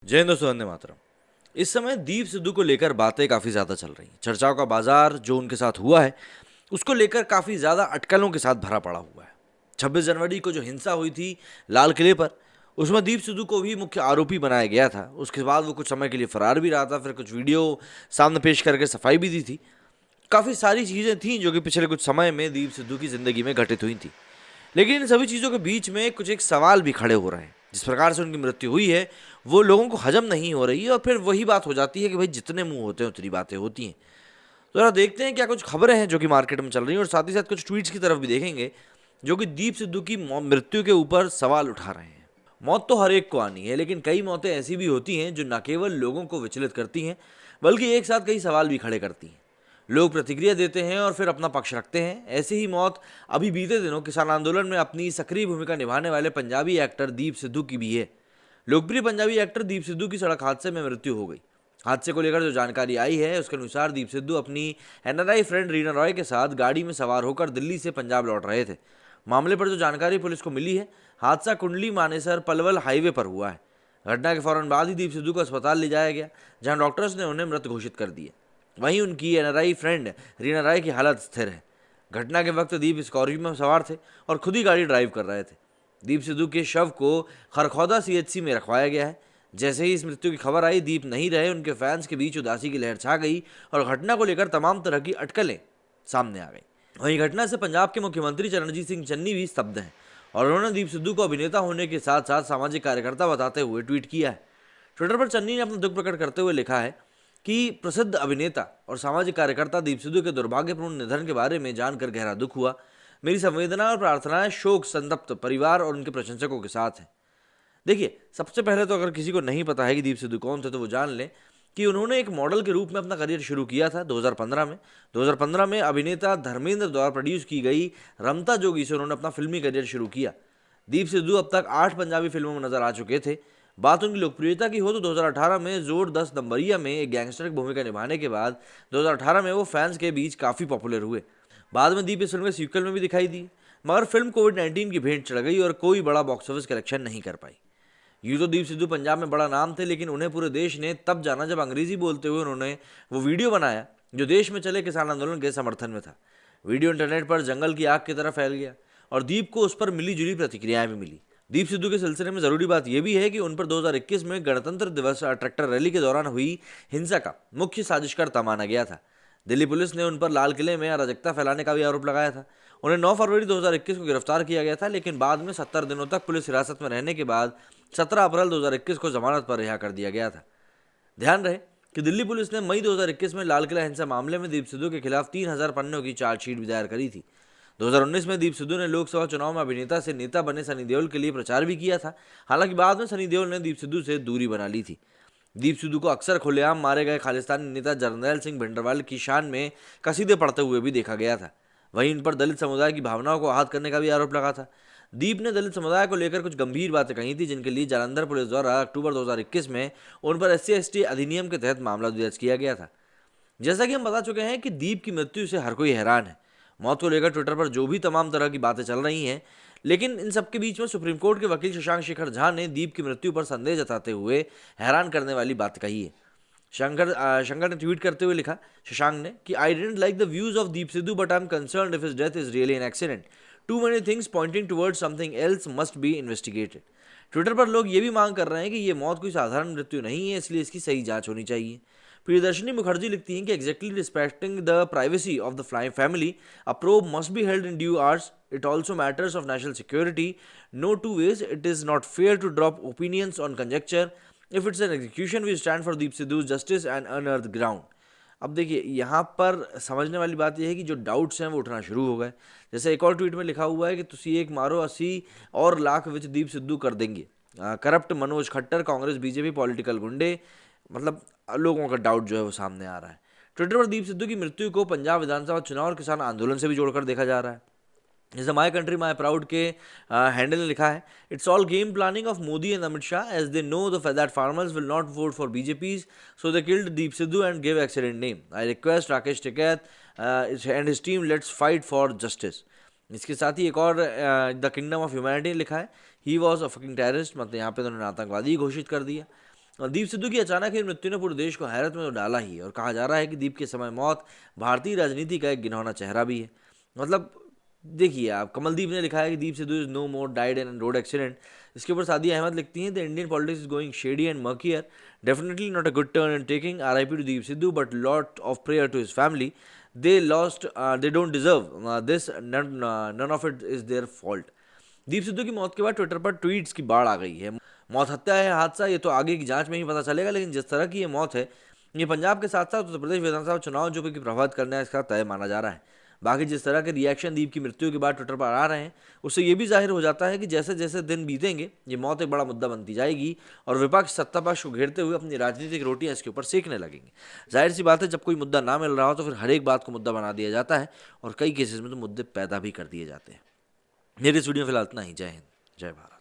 जय हिंद दोस्तों, वंदे मातरम। इस समय दीप सिद्धू को लेकर बातें काफ़ी ज़्यादा चल रही हैं। चर्चाओं का बाजार जो उनके साथ हुआ है उसको लेकर काफ़ी ज़्यादा अटकलों के साथ भरा पड़ा हुआ है। 26 जनवरी को जो हिंसा हुई थी लाल किले पर, उसमें दीप सिद्धू को भी मुख्य आरोपी बनाया गया था। उसके बाद वो कुछ समय के लिए फरार भी रहा था, फिर कुछ वीडियो सामने पेश करके सफाई भी दी थी। काफ़ी सारी चीज़ें थीं जो कि पिछले कुछ समय में दीप सिद्धू की ज़िंदगी में घटित हुई थी। लेकिन इन सभी चीज़ों के बीच में कुछ एक सवाल भी खड़े हो रहे हैं। जिस प्रकार से उनकी मृत्यु हुई है वो लोगों को हजम नहीं हो रही है, और फिर वही बात हो जाती है कि भाई जितने मुंह होते हैं उतनी बातें होती हैं। तो जरा देखते हैं क्या कुछ खबरें हैं जो कि मार्केट में चल रही हैं, और साथ ही साथ कुछ ट्वीट्स की तरफ भी देखेंगे जो कि दीप सिद्धू की मृत्यु के ऊपर सवाल उठा रहे हैं। मौत तो हर एक को आनी है, लेकिन कई मौतें ऐसी भी होती हैं जो न केवल लोगों को विचलित करती हैं बल्कि एक साथ कई सवाल भी खड़े करती हैं। लोग प्रतिक्रिया देते हैं और फिर अपना पक्ष रखते हैं। ऐसी ही मौत अभी बीते दिनों किसान आंदोलन में अपनी सक्रिय भूमिका निभाने वाले पंजाबी एक्टर दीप सिद्धू की भी है। लोकप्रिय पंजाबी एक्टर दीप सिद्धू की सड़क हादसे में मृत्यु हो गई। हादसे को लेकर जो जानकारी आई है उसके अनुसार दीप सिद्धू अपनी एनआरआई फ्रेंड रीना रॉय के साथ गाड़ी में सवार होकर दिल्ली से पंजाब लौट रहे थे। मामले पर जो जानकारी पुलिस को मिली है, हादसा कुंडली मानेसर पलवल हाईवे पर हुआ है। घटना के फौरन बाद ही दीप सिद्धू को अस्पताल ले जाया गया, जहां डॉक्टर्स ने उन्हें मृत घोषित कर दिया। वहीं उनकी एनआरआई फ्रेंड रीना रॉय की हालत स्थिर है। घटना के वक्त दीप स्कॉर्पियो में सवार थे और खुद ही गाड़ी ड्राइव कर रहे थे। दीप सिद्धू के शव को खरखौदा सीएचसी में रखवाया गया है। जैसे ही इस मृत्यु की खबर आई, दीप नहीं रहे, उनके फैंस के बीच उदासी की लहर छा गई और घटना को लेकर तमाम तरह की अटकलें सामने आ गई। वहीं घटना से पंजाब के मुख्यमंत्री चरणजीत सिंह चन्नी भी स्तब्ध हैं, और उन्होंने दीप सिद्धू को अभिनेता होने के साथ साथ सामाजिक कार्यकर्ता बताते हुए ट्वीट किया है। ट्विटर पर चन्नी ने अपना दुख प्रकट करते हुए लिखा है कि प्रसिद्ध अभिनेता और सामाजिक कार्यकर्ता दीप सिद्धू के दुर्भाग्यपूर्ण निधन के बारे में जानकर गहरा दुख हुआ। मेरी संवेदना और प्रार्थनाएं शोक संतप्त परिवार और उनके प्रशंसकों के साथ हैं। देखिए, सबसे पहले तो अगर किसी को नहीं पता है कि दीप सिद्धू कौन थे, तो वो जान लें कि उन्होंने एक मॉडल के रूप में अपना करियर शुरू किया था 2015 में। 2015 में अभिनेता धर्मेंद्र द्वारा प्रोड्यूस की गई रमता जोगी से उन्होंने अपना फिल्मी करियर शुरू किया। दीप सिद्धू अब तक 8 पंजाबी फिल्मों में नजर आ चुके थे। बात उनकी लोकप्रियता की हो तो 2018 में जोर 10 नंबरिया में एक गैंगस्टर की भूमिका निभाने के बाद 2018 में वो फैंस के बीच काफ़ी पॉपुलर हुए। बाद में दीप इस फिल्म के सीक्वल में भी दिखाई दी, मगर फिल्म कोविड-19 की भेंट चढ़ गई और कोई बड़ा बॉक्स ऑफिस कलेक्शन नहीं कर पाई। यूँ तो दीप सिद्धू पंजाब में बड़ा नाम थे, लेकिन उन्हें पूरे देश ने तब जाना जब अंग्रेजी बोलते हुए उन्होंने वो वीडियो बनाया जो देश में चले किसान आंदोलन के समर्थन में था। वीडियो इंटरनेट पर जंगल की आग की तरह फैल गया और दीप को उस पर मिली जुली प्रतिक्रियाएं भी मिली। दीप सिद्धू के सिलसिले में ज़रूरी बात यह भी है कि उन पर 2021 में गणतंत्र दिवस ट्रैक्टर रैली के दौरान हुई हिंसा का मुख्य साजिशकर्ता माना गया था। दिल्ली पुलिस ने उन पर लाल किले में अराजकता फैलाने का भी आरोप लगाया था। उन्हें 9 फरवरी 2021 को गिरफ्तार किया गया था, लेकिन बाद में 70 दिनों तक पुलिस हिरासत में रहने के बाद 17 अप्रैल 2021 को जमानत पर रिहा कर दिया गया था। ध्यान रहे कि दिल्ली पुलिस ने मई 2021 में लाल किला हिंसा मामले में दीप सिद्धू के खिलाफ 3000 पन्नों की चार्जशीट भी दायर करी थी। 2019 में दीप सिद्धू ने लोकसभा चुनाव में अभिनेता से नेता बने सनी देओल के लिए प्रचार भी किया था। हालांकि बाद में सनी देओल ने दीप सिद्धू से दूरी बना ली थी। दीप सिद्धू को अक्सर खुलेआम मारे गए खालिस्तानी नेता जरनैल सिंह भिंडरवाल की शान में कसीदे पढ़ते हुए भी देखा गया था। वहीं इन पर दलित समुदाय की भावनाओं को आहत करने का भी आरोप लगा था। दीप ने दलित समुदाय को लेकर कुछ गंभीर बातें कही थी, जिनके लिए जालंधर पुलिस द्वारा अक्टूबर 2021 में उन पर SC/ST अधिनियम के तहत मामला दर्ज किया गया था। जैसा कि हम बता चुके हैं कि दीप की मृत्यु से हर कोई हैरान है। मौत को लेकर ट्विटर पर जो भी तमाम तरह की बातें चल रही हैं, लेकिन इन सबके बीच में सुप्रीम कोर्ट के वकील शशांक शेखर झा ने दीप की मृत्यु पर संदेह जताते हुए हैरान करने वाली बात कही है। शंकर ने ट्वीट करते हुए लिखा, शशांक ने, कि I didn't like the views of Deep Sidhu but I am concerned if his death is really an accident. Too many things pointing towards something else must be investigated. Twitter पर लोग ये भी मांग कर रहे हैं कि ये मौत कोई साधारण मृत्यु नहीं है, इसलिए इसकी सही जांच होनी चाहिए। प्रियदर्शनी मुखर्जी लिखती हैं कि exactly respecting the privacy of the flying family, a probe must be held in due hours. It also matters of national security. No two ways. It is not fair to drop opinions on conjecture. If it's an execution, we stand for Deep Sidhu's justice and unearthed ground. अब देखिए, यहाँ पर समझने वाली बात यह है कि जो डाउट्स हैं वो उठना शुरू हो गए। जैसे एक और ट्वीट में लिखा हुआ है कि तुसी एक मारो 80 और लाख विच दीप सिद्धू कर देंगे। Corrupt Manoj Khattar, Congress BJP political गुंडे, मतलब लोगों का डाउट जो है वो सामने आ रहा है। ट्विटर पर दीप सिद्धू की मृत्यु को पंजाब विधानसभा चुनाव और किसान आंदोलन से भी जोड़कर देखा जा रहा है। जैसे माई कंट्री माई प्राउड के हैंडल ने लिखा है, it's all game planning of Modi and Amit Shah as they know that farmers will not vote for BJP, so they killed Deep Sidhu and give accident name. I request Rakesh Tikait and his team, let's fight for justice. इसके साथ ही एक और the kingdom of humanity ने लिखा है, he was a fucking terrorist, मतलब यहाँ पे तो उन्होंने आतंकवादी घोषित कर दिया। और दीप सिद्धू की अचानक ही मृत्यु ने पूरे देश को हैरत में तो डाला ही है, और कहा जा रहा है कि दीप के समय मौत भारतीय राजनीति का एक गिनौना चेहरा भी है। मतलब देखिए आप, कमलदीप ने लिखा है कि Deep Sidhu is no more died in road accident. इसके ऊपर सादिया अहमद लिखती हैं the Indian politics is going shady and murkier, definitely not a good turn in taking RIP to Deep Sidhu but lot of prayer to his family, they lost, they don't deserve this, none of it is their fault. Deep Sidhu की मौत के बाद Twitter पर tweets की बाढ़ आ गई है। मौत हत्या है हादसा, ये तो आगे की जांच में ही पता चलेगा, लेकिन जिस तरह की ये मौत है, ये पंजाब के साथ साथ उत्तर प्रदेश विधानसभा चुनाव जो कि प्रभावित करना है इसका तय माना जा रहा है। बाकी जिस तरह के रिएक्शन दीप की मृत्यु के बाद ट्विटर पर आ रहे हैं, उससे ये भी जाहिर हो जाता है कि जैसे जैसे दिन बीतेंगे ये मौत एक बड़ा मुद्दा बनती जाएगी और विपक्ष सत्ता पक्ष को घेरते हुए अपनी राजनीतिक रोटियां इसके ऊपर सेकने लगेंगे। जाहिर सी बात है, जब कोई मुद्दा ना मिल रहा हो तो फिर हर एक बात को मुद्दा बना दिया जाता है और कई केसेस में तो मुद्दे पैदा भी कर दिए जाते हैं। मेरी इस वीडियो में फिलहाल इतना ही। जय हिंद, जय भारत।